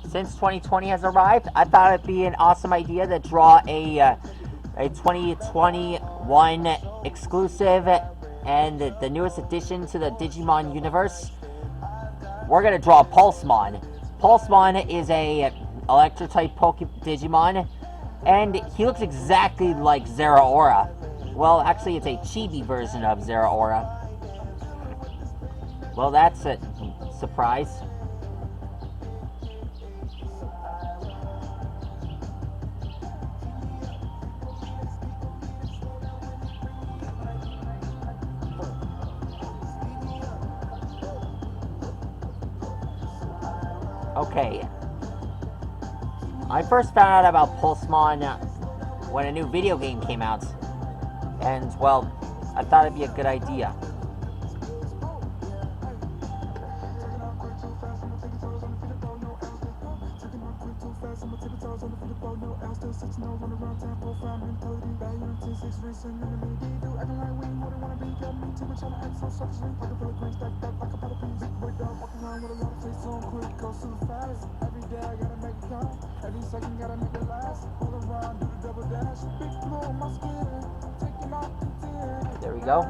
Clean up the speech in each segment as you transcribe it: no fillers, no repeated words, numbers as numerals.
since 2020 has arrived, I thought it'd be an awesome idea to draw a 2021 exclusive and the newest addition to the Digimon universe. We're gonna draw Pulsemon. Pulsemon is a Electro-type Digimon, and he looks exactly like Zeraora. Well, actually, it's a chibi version of Zeraora. Well, that's a surprise. Okay. I first found out about Pulsemon when a new video game came out. And, well, I thought it'd be a good idea. There we go.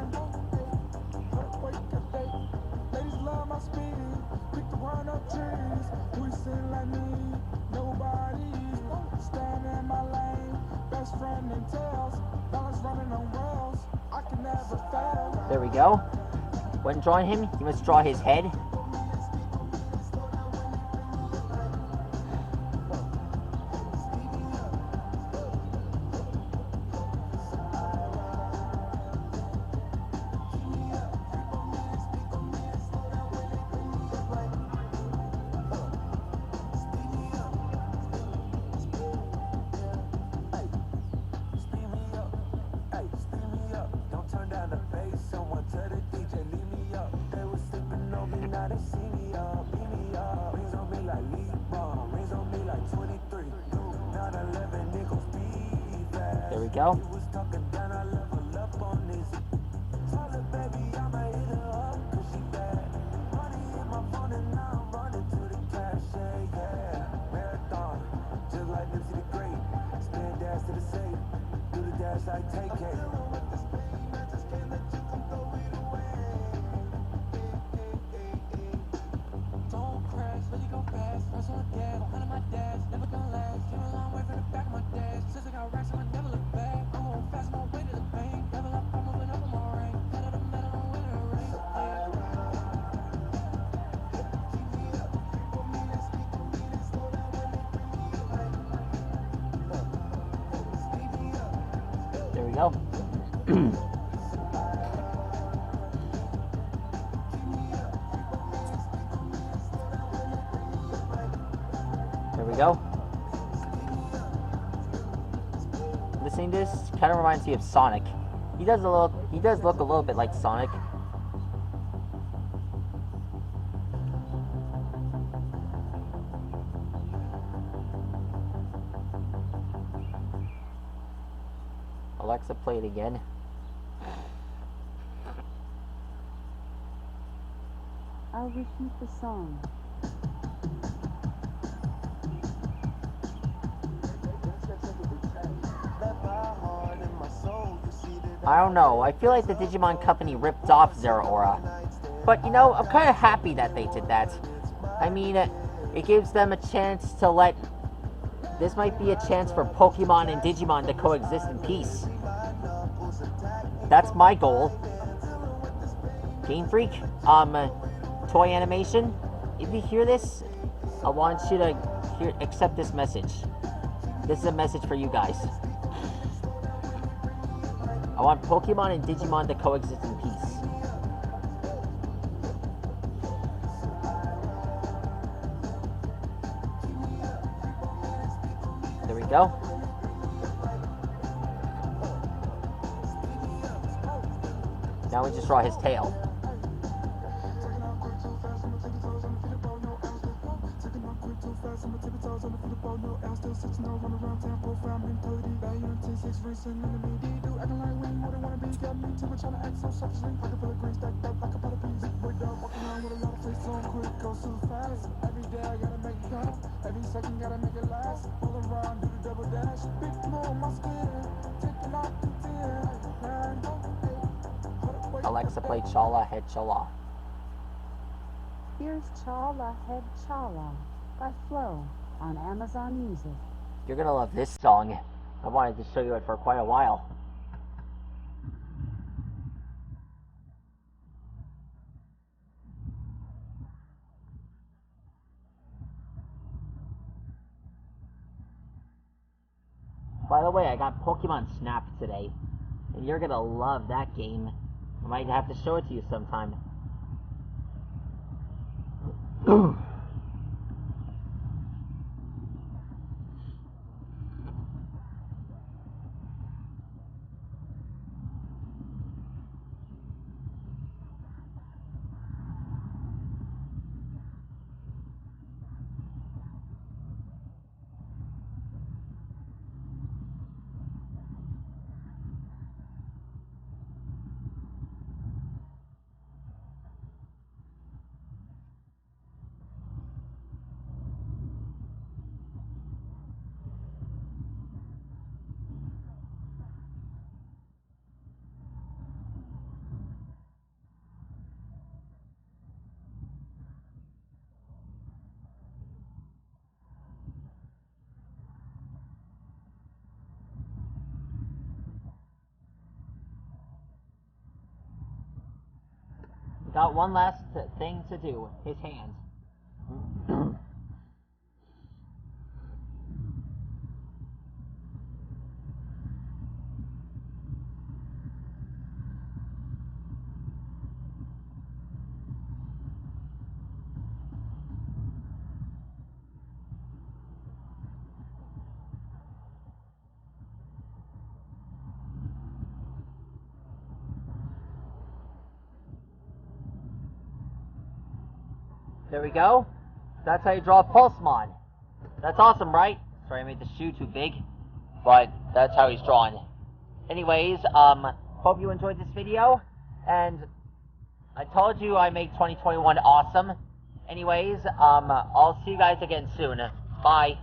There we go. When drawing him, you must draw his head. There we go. There we go. There we go. Listening to this kind of reminds me of Sonic. He does look a little bit like Sonic. Alexa, play it again. I'll repeat the song. I don't know. I feel like the Digimon company ripped off Zeraora. But, you know, I'm kind of happy that they did that. I mean, it gives them a chance to let... This might be a chance for Pokemon and Digimon to coexist in peace. That's my goal. Game Freak, Toy Animation, if you hear this, I want you to accept this message. This is a message for you guys. I want Pokemon and Digimon to coexist in peace. There we go. Now we just draw his tail. Alexa, play Chala Head Chala. Here's Chala Head Chala by Flo on Amazon Music. You're gonna love this song. I wanted to show you it for quite a while. By the way, I got Pokemon Snap today, and you're gonna love that game. I might have to show it to you sometime. Got one last thing to do. His hands. There we go. That's how you draw pulsemon. That's awesome, right? Sorry, I made the shoe too big, but that's how he's drawn. Anyways, hope you enjoyed this video, and I told you I make 2021 awesome. Anyways, I'll see you guys again soon. Bye.